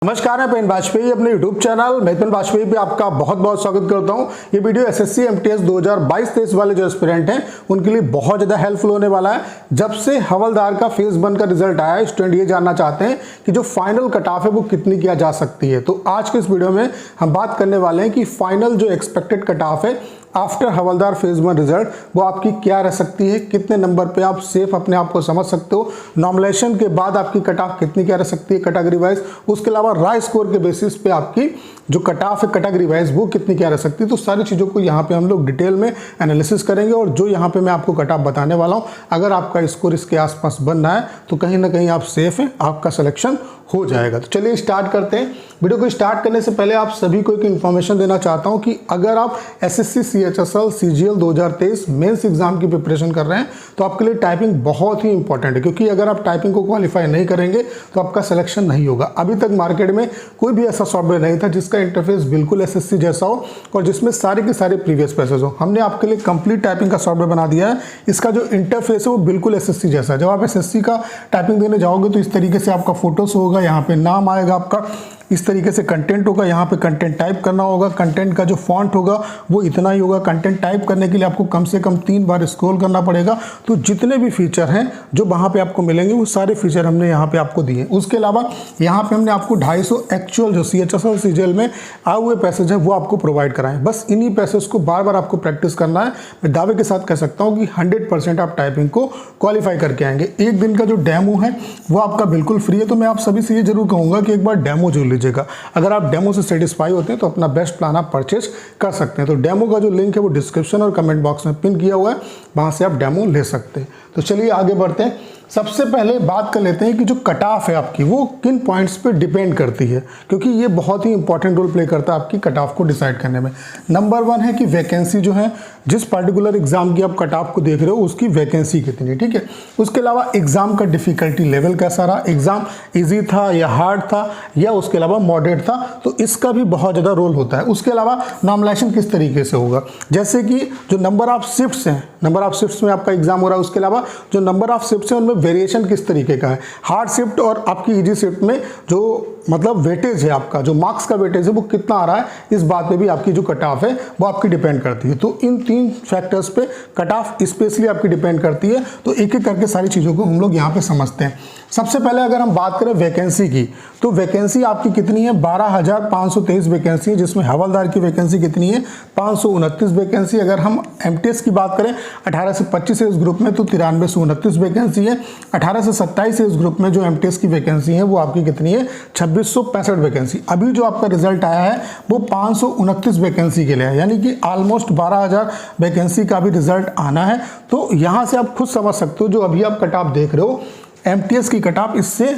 नमस्कार, मैं पेन वाजपेयी अपने YouTube चैनल मेहतन वाजपेयी पे आपका बहुत बहुत स्वागत करता हूं। ये वीडियो एसएससी एमटीएस 2022-23 वाले जो एस्पिरेंट हैं उनके लिए बहुत ज़्यादा हेल्पफुल होने वाला है। जब से हवलदार का फेज 1 का रिजल्ट आया है, स्टूडेंट ये जानना चाहते हैं कि जो फाइनल कट ऑफ है वो कितनी किया जा सकती है। तो आज के इस वीडियो में हम बात करने वाले हैं कि फाइनल जो एक्सपेक्टेड कट ऑफ है आफ्टर हवलदार फेज 1 रिजल्ट वो आपकी क्या रह सकती है, कितने नंबर पे आप सेफ अपने आप को समझ सकते हो, नॉमिनेशन के बाद आपकी कट ऑफ कितनी क्या रह सकती है कैटेगरी वाइज, उसके अलावा राय स्कोर के बेसिस पे आपकी जो कट ऑफ है कैटेगरी वाइज वो कितनी क्या रह सकती है। तो सारी चीज़ों को यहाँ पे हम लोग डिटेल में एनालिसिस करेंगे और जो यहाँ पे मैं आपको कट ऑफ बताने वाला हूँ, अगर आपका स्कोर इसके आसपास बनना है तो कहीं ना कहीं आप सेफ हैं, आपका सिलेक्शन हो जाएगा। तो चलिए स्टार्ट करते हैं। वीडियो को स्टार्ट करने से पहले आप सभी को एक इन्फॉर्मेशन देना चाहता हूं कि अगर आप SSC CHSL CGL 2023 mains exam की प्रिपरेशन कर रहे हैं तो आपके लिए टाइपिंग बहुत ही इंपॉर्टेंट है, क्योंकि अगर आप टाइपिंग को क्वालिफाई नहीं करेंगे तो आपका सिलेक्शन नहीं होगा। अभी तक मार्केट में कोई भी ऐसा सॉफ्टवेयर नहीं था जिसका इंटरफेस बिल्कुल एसएससी जैसा हो और जिसमें सारे के सारे प्रीवियस पैसेज हो। हमने आपके लिए कंप्लीट टाइपिंग का सॉफ्टवेयर बना दिया है। इसका जो इंटरफेस है वो बिल्कुल एसएससी जैसा है। जब आप एसएससी का टाइपिंग देने जाओगे तो इस तरीके से आपका फोटोस होगा, यहाँ पे नाम आएगा आपका, इस तरीके से कंटेंट होगा, यहाँ पे कंटेंट टाइप करना होगा, कंटेंट का जो फॉन्ट होगा वो इतना ही होगा। कंटेंट टाइप करने के लिए आपको कम से कम 3 बार स्क्रॉल करना पड़ेगा। तो जितने भी फीचर हैं जो वहाँ पे आपको मिलेंगे वो सारे फीचर हमने यहाँ पे आपको दिए। उसके अलावा यहाँ पे हमने आपको 250 एक्चुअल जो सीएचएसएल सीजीएल में आए हुए पैसेज है वो आपको प्रोवाइड कराएं। बस इन्हीं पैसेज को बार बार आपको प्रैक्टिस करना है। मैं दावे के साथ कह सकता हूँ कि 100% आप टाइपिंग को क्वालिफाई करके आएंगे। एक दिन का जो डेमो है वो आपका बिल्कुल फ्री है। तो मैं आप सभी से ये जरूर कहूँगा कि एक बार डेमो जरूर लीजिएगा। अगर आप डेमो से सेटिस्फाई होते हैं तो अपना बेस्ट प्लान आप परचेज कर सकते हैं। तो डेमो का जो लिंक है वो डिस्क्रिप्शन और कमेंट बॉक्स में पिन किया हुआ है, वहां से आप डेमो ले सकते हैं। तो चलिए आगे बढ़ते हैं। सबसे पहले बात कर लेते हैं कि जो कट ऑफ है आपकी वो किन पॉइंट्स पे डिपेंड करती है, क्योंकि ये बहुत ही इंपॉर्टेंट रोल प्ले करता है आपकी कट ऑफ को डिसाइड करने में। नंबर 1 है कि वैकेंसी जो है, जिस पर्टिकुलर एग्जाम की आप कट ऑफ को देख रहे हो उसकी वैकेंसी कितनी है, ठीक है। उसके अलावा एग्जाम का डिफिकल्टी लेवल कैसा रहा, एग्जाम ईजी था या हार्ड था या उसके अलावा मॉडरेट था, तो इसका भी बहुत ज़्यादा रोल होता है। उसके अलावा नॉमिनेशन किस तरीके से होगा, जैसे कि जो नंबर ऑफ शिफ्ट्स हैं, नंबर ऑफ शिफ्ट्स में आपका एग्जाम हो रहा है, उसके अलावा जो नंबर ऑफ शिफ्ट्स हैं उनमें वेरिएशन किस तरीके का है। हार्ड शिफ्ट और आपकी इजी शिफ्ट में जो मतलब वेटेज है आपका, जो मार्क्स का वेटेज है वो कितना आ रहा है, इस बात पे भी आपकी जो कट ऑफ है वो आपकी डिपेंड करती है। तो इन 3 फैक्टर्स पे कट ऑफ स्पेशली आपकी डिपेंड करती है। तो एक एक करके सारी चीज़ों को हम लोग यहाँ पे समझते हैं। सबसे पहले अगर हम बात करें वैकेंसी की, तो वैकेंसी आपकी कितनी है, 12,523 वैकेंसी है, जिसमें हवलदार की वैकेंसी कितनी है, 529 वैकेंसी। अगर हम एमटीएस की बात करें 18 से 25 एज ग्रुप में तो 9329 वैकेंसी है। 18 से 27 एज ग्रुप में जो एमटीएस की वैकेंसी है वो आपकी कितनी है, 2665 वैकेंसी। अभी जो आपका रिजल्ट आया है वो 529 वैकेंसी के लिए है, यानी कि ऑलमोस्ट 12,000 वैकेंसी का भी रिजल्ट आना है। तो यहाँ से आप खुद समझ सकते हो जो अभी आप कट ऑफ देख रहे हो एमटीएस की कट ऑफ इससे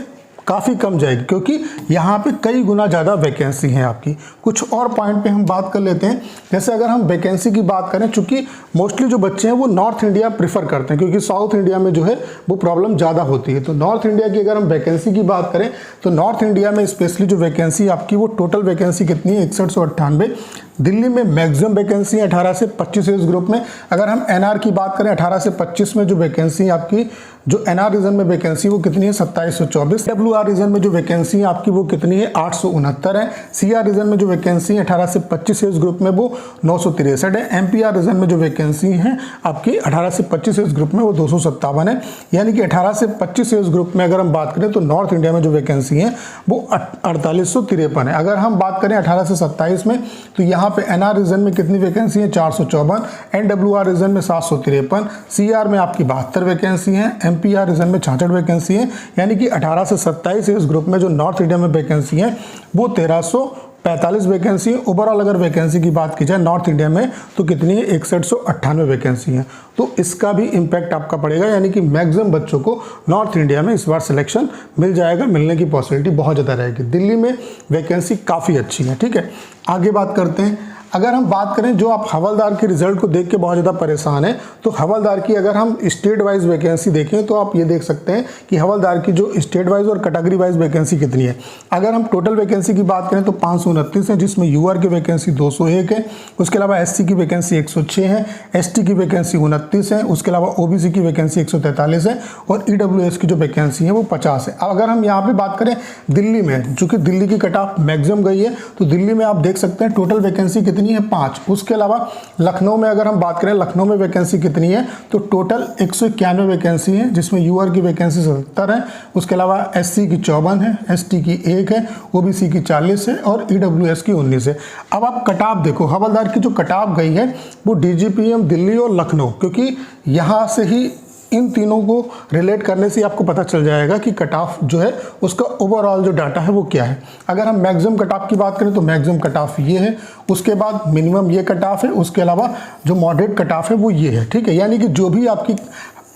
काफ़ी कम जाएगी, क्योंकि यहाँ पे कई गुना ज़्यादा वैकेंसी है आपकी। कुछ और पॉइंट पे हम बात कर लेते हैं। जैसे अगर हम वैकेंसी की बात करें, चूंकि मोस्टली जो बच्चे हैं वो नॉर्थ इंडिया प्रीफर करते हैं, क्योंकि साउथ इंडिया में जो है वो प्रॉब्लम ज़्यादा होती है। तो नॉर्थ इंडिया की अगर हम वैकेंसी की बात करें तो नॉर्थ इंडिया में स्पेशली जो वैकेंसी आपकी वो टोटल वैकेंसी कितनी है, 6198। दिल्ली में मैक्सिमम वैकेंसी है 18 से 25 एज ग्रुप में। अगर हम एनआर की बात करें 18 से 25 में जो वैकेंसी आपकी, जो एनआर रीजन में वैकेंसी वो कितनी है, 2724। डब्ल्यूआर रीजन में जो वैकेंसी है आपकी वो कितनी है, 869 है। सीआर रीजन में जो वैकेंसी है 18 से 25 एज ग्रुप में वो 963 है। एमपीआर रीजन में जो वैकेंसी है आपकी 18 से 25 एज ग्रुप में वो 257 है। यानी कि 18 से 25 एज ग्रुप में अगर हम बात करें तो नॉर्थ इंडिया में जो वैकेंसी है वो 4853 है। अगर हम बात करें 18 से 27 में तो यहाँ पे एनआर रीजन में कितनी वैकेंसी है, 454। एनडब्ल्यूआर रीजन में 753। सीआर में आपकी 72 वैकेंसी है। एमपीआर रीजन में 66 वैकेंसी है। यानी कि 18 से 27 इस ग्रुप में जो नॉर्थ इंडिया में वैकेंसी है वो 1345 वैकेंसी है। ओवरऑल अगर वैकेंसी की बात की जाए नॉर्थ इंडिया में तो कितनी है, 6198 वैकेंसी है। तो इसका भी इम्पैक्ट आपका पड़ेगा, यानी कि मैक्सिमम बच्चों को नॉर्थ इंडिया में इस बार सिलेक्शन मिल जाएगा, मिलने की पॉसिबिलिटी बहुत ज़्यादा रहेगी। दिल्ली में वैकेंसी काफ़ी अच्छी है, ठीक है। आगे बात करते हैं। अगर हम बात करें जो आप हवलदार के रिजल्ट को देख के बहुत ज़्यादा परेशान हैं, तो हवलदार की अगर हम स्टेट वाइज वैकेंसी देखें तो आप ये देख सकते हैं कि हवलदार की जो स्टेट वाइज और कैटेगरी वाइज वैकेंसी कितनी है। अगर हम टोटल वैकेंसी की बात करें तो 529 है, जिसमें यूआर की वैकेंसी 201 है, उसके अलावा एससी की वैकेंसी 106 है, एसटी की वैकेंसी 29 है, उसके अलावा ओबीसी की वैकेंसी 143 है और ईडब्ल्यूएस की जो वैकेंसी है वो 50 है। अब अगर हम यहाँ पे बात करें दिल्ली में, चूंकि दिल्ली की कट ऑफ मैक्सिमम गई है, तो दिल्ली में आप देख सकते हैं टोटल वैकेंसी कितनी है 5। उसके अलावा लखनऊ में अगर हम बात करें, लखनऊ में वैकेंसी कितनी है, तो टोटल 191 वैकेंसी है, जिसमें यूआर की वैकेंसी 77 है, उसके अलावा एससी की 54 है, एसटी की 1 है, ओबीसी की 40 है और ईडब्ल्यूएस की 19 है। अब आप कट ऑफ देखो, हवलदार की जो कट ऑफ गई है वो डीजीपीएम दिल्ली और लखनऊ, क्योंकि यहाँ से ही इन तीनों को रिलेट करने से आपको पता चल जाएगा कि कट ऑफ जो है उसका ओवरऑल जो डाटा है वो क्या है। अगर हम मैक्सिमम कट ऑफ की बात करें तो मैक्सिमम कट ऑफ ये है, उसके बाद मिनिमम ये कट ऑफ है, उसके अलावा जो मॉडरेट कट ऑफ है वो ये है, ठीक है। यानी कि जो भी आपकी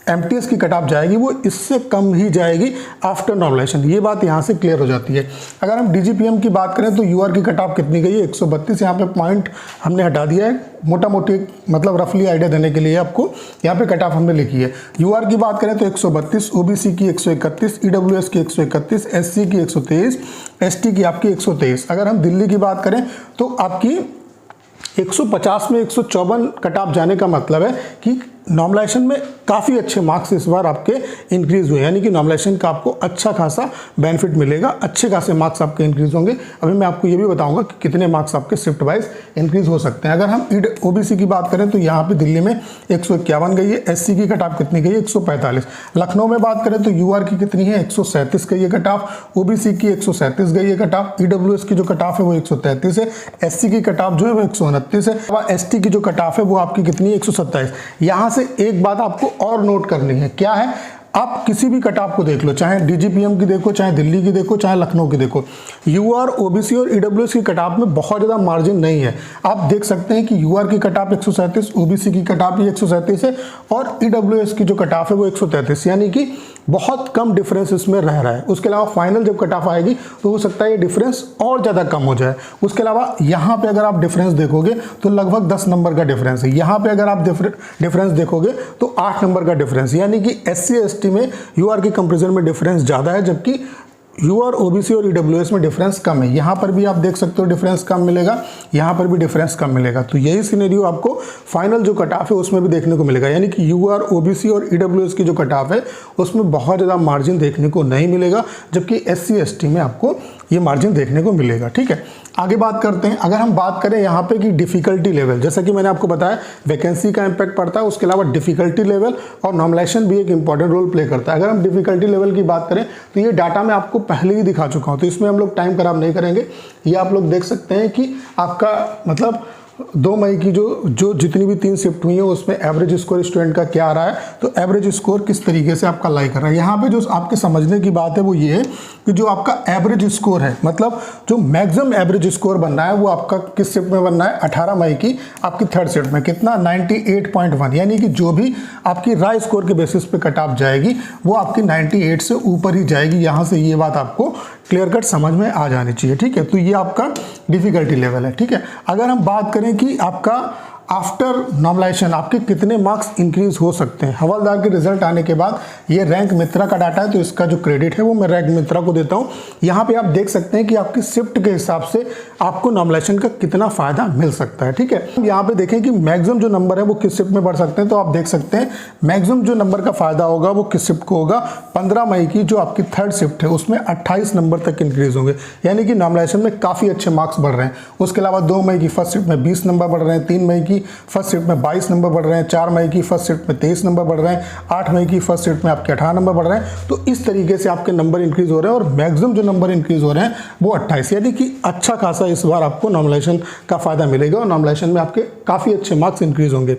एमटीएस की कट ऑफ जाएगी वो इससे कम ही जाएगी आफ्टर नॉर्मलाइजेशन, ये बात यहाँ से क्लियर हो जाती है। अगर हम डीजीपीएम की बात करें तो यूआर की कट ऑफ कितनी गई है 132, यहाँ पे पॉइंट हमने हटा दिया है, मोटा मोटी मतलब रफली आइडिया देने के लिए आपको यहाँ पे कट ऑफ हमने लिखी है। यूआर की बात करें तो 132, ओबीसी की 131, ईडब्ल्यूएस की 131, एससी की 123, एसटी की आपकी 123। अगर हम दिल्ली की बात करें तो आपकी 150 में 154 कट ऑफ जाने का मतलब है कि नॉर्मलाइजेशन में काफ़ी अच्छे मार्क्स इस बार आपके इंक्रीज हुए, यानी कि नॉर्मलाइजेशन का आपको अच्छा खासा बेनिफिट मिलेगा, अच्छे खासे मार्क्स आपके इंक्रीज होंगे। अभी मैं आपको ये भी बताऊंगा कि कितने मार्क्स आपके शिफ्ट वाइज इंक्रीज हो सकते हैं। अगर हम ओबीसी की बात करें तो यहाँ पे दिल्ली में 151 गई है, एससी की कट ऑफ कितनी गई है 145। लखनऊ में बात करें तो यूआर की कितनी है 137 गई है कट ऑफ, ओबीसी की 137 गई है कट ऑफ, ईडब्ल्यूएस की जो कट ऑफ है वो 133 है, एससी की कट ऑफ जो है वो 129 है, एसटी की जो कट ऑफ है वो आपकी कितनी है 127। यहाँ से एक बात आपको और नोट करनी है, क्या है, आप किसी भी कट ऑफ को देख लो, चाहे डीजीपीएम की देखो, चाहे दिल्ली की देखो, चाहे लखनऊ की देखो, यूआर, ओबीसी और ईडब्ल्यूएस की कट ऑफ में बहुत ज़्यादा मार्जिन नहीं है। आप देख सकते हैं कि यूआर की कट ऑफ 137, ओबीसी की कट ऑफ भी 137 है और ईडब्ल्यूएस की जो कट ऑफ है वो 133, यानी कि बहुत कम डिफरेंस इसमें रह रहा है। उसके अलावा फाइनल जब कट ऑफ आएगी तो हो सकता है ये डिफरेंस और ज़्यादा कम हो जाए। उसके अलावा यहाँ पे अगर आप डिफरेंस देखोगे तो लगभग 10 नंबर का डिफरेंस है, यहाँ पे अगर आप डिफरेंस देखोगे तो 8 नंबर का डिफरेंस, यानी कि एससी एसटी में यूआर की कंपेरिजन में डिफरेंस ज़्यादा है, जबकि यूआर, ओबीसी और ईडब्ल्यूएस में डिफरेंस कम है। यहाँ पर भी आप देख सकते हो डिफरेंस कम मिलेगा, यहाँ पर भी डिफरेंस कम मिलेगा। तो यही सिनेरियो आपको फाइनल जो कट ऑफ है उसमें भी देखने को मिलेगा, यानी कि यूआर, ओबीसी और ईडब्ल्यूएस की जो कट ऑफ है उसमें बहुत ज़्यादा मार्जिन देखने को नहीं मिलेगा, जबकि एससी एसटी में आपको ये मार्जिन देखने को मिलेगा, ठीक है। आगे बात करते हैं, अगर हम बात करें यहाँ पे कि डिफिकल्टी लेवल, जैसा कि मैंने आपको बताया वैकेंसी का इंपैक्ट पड़ता है, उसके अलावा डिफिकल्टी लेवल और नॉर्मलाइजेशन भी एक इंपॉर्टेंट रोल प्ले करता है। अगर हम डिफिकल्टी लेवल की बात करें तो ये डाटा मैं आपको पहले ही दिखा चुका हूँ, तो इसमें हम लोग टाइम खराब नहीं करेंगे। ये आप लोग देख सकते हैं कि आपका मतलब 2 मई की जो जितनी भी 3 शिफ्ट हुई है उसमें एवरेज स्कोर स्टूडेंट का क्या आ रहा है, तो एवरेज स्कोर किस तरीके से आपका लाई कर रहा है। यहाँ पे जो आपके समझने की बात है वो ये है कि जो आपका एवरेज स्कोर है, मतलब जो मैक्सिमम एवरेज स्कोर बनना है वो आपका किस शिफ्ट में बनना है, 18 मई की आपकी 3rd शिफ्ट में कितना 98.1, यानी कि जो भी आपकी राय स्कोर के बेसिस पे कट ऑफ जाएगी वो आपकी 98 से ऊपर ही जाएगी। यहाँ से ये बात आपको क्लियर कट समझ में आ जानी चाहिए, ठीक है। तो ये आपका डिफिकल्टी लेवल है, ठीक है। अगर हम बात करें कि आपका आफ्टर नॉर्मलाइजेशन आपके कितने मार्क्स इंक्रीज हो सकते हैं, हवलदार के रिजल्ट आने के बाद ये रैंक मित्रा का डाटा है, तो इसका जो क्रेडिट है वो मैं रैंक मित्रा को देता हूँ। यहाँ पे आप देख सकते हैं कि आपकी शिफ्ट के हिसाब से आपको नॉर्मलाइजेशन का कितना फायदा मिल सकता है, ठीक है। यहाँ पे देखें कि मैक्सिमम जो नंबर है वो किस शिफ्ट में बढ़ सकते हैं, तो आप देख सकते हैं मैक्सिमम जो नंबर का फायदा होगा वो किस शिफ्ट को होगा, 15 मई की जो आपकी 3rd शिफ्ट है उसमें 28 नंबर तक इंक्रीज होंगे, यानी कि नॉर्मलाइजेशन में काफ़ी अच्छे मार्क्स बढ़ रहे हैं। उसके अलावा 2 मई की 1st शिफ्ट में 20 नंबर बढ़ रहे हैं, 3 मई की 1st शिफ्ट में 22 नंबर बढ़ रहे हैं, 4 मई की 1st शिफ्ट में 23 नंबर बढ़ रहे हैं, 8 मई की 1st शिफ्ट में आपके 18 नंबर बढ़ रहे हैं। तो इस तरीके से आपके नंबर इंक्रीज हो रहे हैं और मैक्सिमम जो नंबर इंक्रीज हो रहे हैं वो 28, यानी कि अच्छा खासा इस बार आपको नॉर्मलाइजेशन का फायदा मिलेगा और नॉर्मलाइजेशन में आपके काफ़ी अच्छे मार्क्स इंक्रीज होंगे।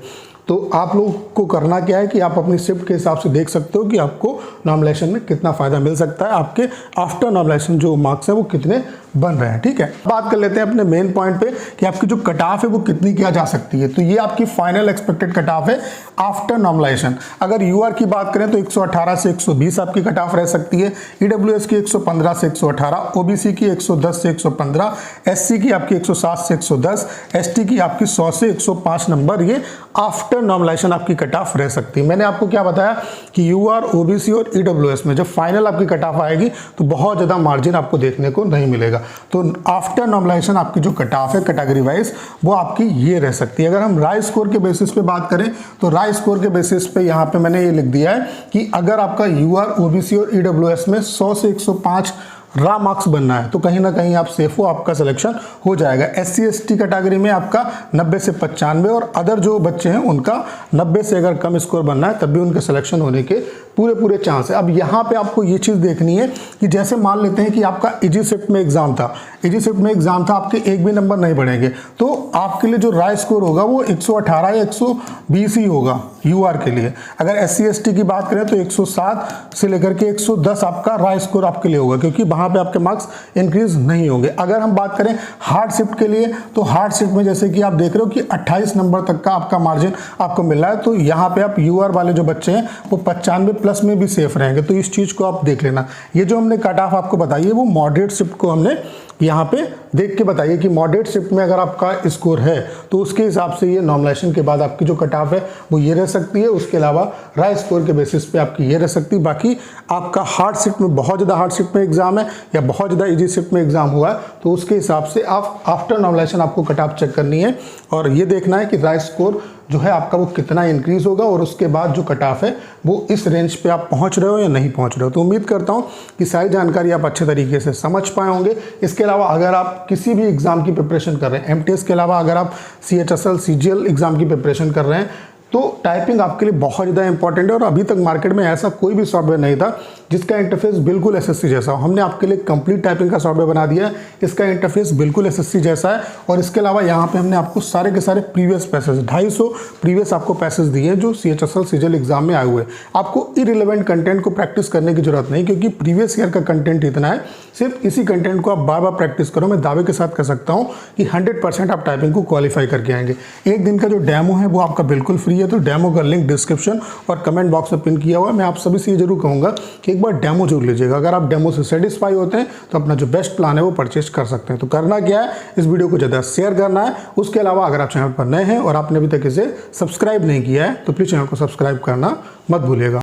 तो आप लोग को करना क्या है कि आप अपनी शिफ्ट के हिसाब से देख सकते हो कि आपको नॉर्मलाइजेशन में कितना फ़ायदा मिल सकता है, आपके आफ्टर नॉर्मलाइजेशन जो मार्क्स हैं वो कितने बन रहे हैं। ठीक है, बात कर लेते हैं अपने मेन पॉइंट पे कि आपकी जो कट ऑफ है वो कितनी किया जा सकती है। तो ये आपकी फाइनल एक्सपेक्टेड कट ऑफ है आफ्टर नॉर्मलाइजेशन। अगर यूआर की बात करें तो 118 से 120 आपकी कट ऑफ रह सकती है, ईडब्ल्यूएस की 115 से 118, ओबीसी की 110 से 115, एससी की आपकी 107 से 110, एसटी की आपकी 100 से 105 नंबर, ये आफ्टर नॉर्मलाइजेशन आपकी कट ऑफ रह सकती है। मैंने आपको क्या बताया कि यूआर, ओबीसी और ईडब्ल्यूएस में जब फाइनल आपकी कट ऑफ आएगी तो बहुत ज्यादा मार्जिन आपको देखने को नहीं मिलेगा। तो आफ्टर नॉर्मलाइजेशन आपकी जो कट ऑफ है कैटेगरी वाइज वो आपकी ये रह सकती है। अगर हम राय स्कोर के बेसिस पे बात करें तो राय स्कोर के बेसिस पे यहाँ पे मैंने ये लिख दिया है कि अगर आपका यूआर, ओबीसी और ईडब्ल्यूएस में 100 से 105 रा मार्क्स बनना है तो कहीं ना कहीं आप सेफ हो, आपका सिलेक्शन हो जाएगा। एससी एसटी कैटेगरी में आपका 90 से 95 और अदर जो बच्चे हैं उनका 90 से अगर कम स्कोर बनना है तब भी उनके सिलेक्शन होने के पूरे चांस है। अब यहाँ पे आपको ये चीज़ देखनी है कि जैसे मान लेते हैं कि आपका इजी शिफ्ट में एग्जाम था, आपके एक भी नंबर नहीं बढ़ेंगे तो आपके लिए जो राय स्कोर होगा वो 118 या 120 ही होगा यूआर के लिए। अगर एससी एसटी की बात करें तो 107 से लेकर के 110 आपका राय स्कोर आपके लिए होगा, क्योंकि वहाँ पे आपके मार्क्स इंक्रीज नहीं होंगे। अगर हम बात करें हार्ड शिफ्ट के लिए तो हार्ड शिफ्ट में जैसे कि आप देख रहे हो कि 28 नंबर तक का आपका मार्जिन आपको मिल रहा है, तो यहाँ पे आप यूआर वाले जो बच्चे हैं वो 95 प्लस में भी सेफ रहेंगे। तो इस चीज़ को आप देख लेना। ये जो हमने कट ऑफ आपको बताई है वो मॉडरेट शिफ्ट को हमने यहाँ पे देख के बताइए कि मॉडरेट शिफ्ट में अगर आपका स्कोर है तो उसके हिसाब से ये नॉर्मलाइजेशन के बाद आपकी जो कट ऑफ है वो ये रह सकती है। उसके अलावा राय स्कोर के बेसिस पे आपकी ये रह सकती है। बाकी आपका हार्ड शिफ्ट में बहुत ज़्यादा हार्ड शिफ्ट में एग्जाम है या बहुत ज़्यादा इजी शिफ्ट में एग्जाम हुआ है तो उसके हिसाब से आप आफ्टर नॉर्मलाइजेशन आपको कट ऑफ चेक करनी है और ये देखना है कि राय स्कोर जो है आपका वो कितना इंक्रीज होगा और उसके बाद जो कट ऑफ है वो इस रेंज पे आप पहुंच रहे हो या नहीं पहुंच रहे हो। तो उम्मीद करता हूं कि सारी जानकारी आप अच्छे तरीके से समझ पाए होंगे। इसके अलावा अगर आप किसी भी एग्जाम की प्रिपरेशन कर रहे हैं, एमटीएस के अलावा अगर आप सीएचएसएल, सीजीएल एग्जाम की प्रिपरेशन कर रहे हैं तो टाइपिंग आपके लिए बहुत ज़्यादा इंपॉर्टेंट है। और अभी तक मार्केट में ऐसा कोई भी सॉफ्टवेयर नहीं था जिसका इंटरफेस बिल्कुल एसएससी जैसा हो। हमने आपके लिए कंप्लीट टाइपिंग का सॉफ्टवेयर बना दिया है, इसका इंटरफेस बिल्कुल एसएससी जैसा है। और इसके अलावा यहाँ पे हमने आपको सारे के सारे प्रीवियस पैसेज 250 प्रीवियस आपको पैसेज दिए हैं जो सीएचएसएल, सीजीएल एग्जाम में आए हुए हैं। आपको इरिलेवेंट कंटेंट को प्रैक्टिस करने की जरूरत नहीं, क्योंकि प्रीवियस ईयर का कंटेंट इतना है, सिर्फ इसी कंटेंट को आप बार बार प्रैक्टिस करो। मैं दावे के साथ कह सकता हूँ कि 100% आप टाइपिंग को क्वालिफाई करके आएंगे। एक दिन का जो डेमो है वो आपका बिल्कुल फ्री है, तो डेमो का लिंक डिस्क्रिप्शन और कमेंट बॉक्स में पिन किया हुआ है। मैं आप सभी से ये जरूर कहूँगा कि एक बार डेमो जरूर लीजिएगा। अगर आप डेमो से सेटिस्फाई होते हैं तो अपना जो बेस्ट प्लान है वो परचेज कर सकते हैं। तो करना क्या है, इस वीडियो को ज़्यादा शेयर करना है। उसके अलावा अगर आप चैनल पर नए हैं और आपने अभी तक इसे सब्सक्राइब नहीं किया है तो प्लीज़ चैनल को सब्सक्राइब करना मत भूलिएगा।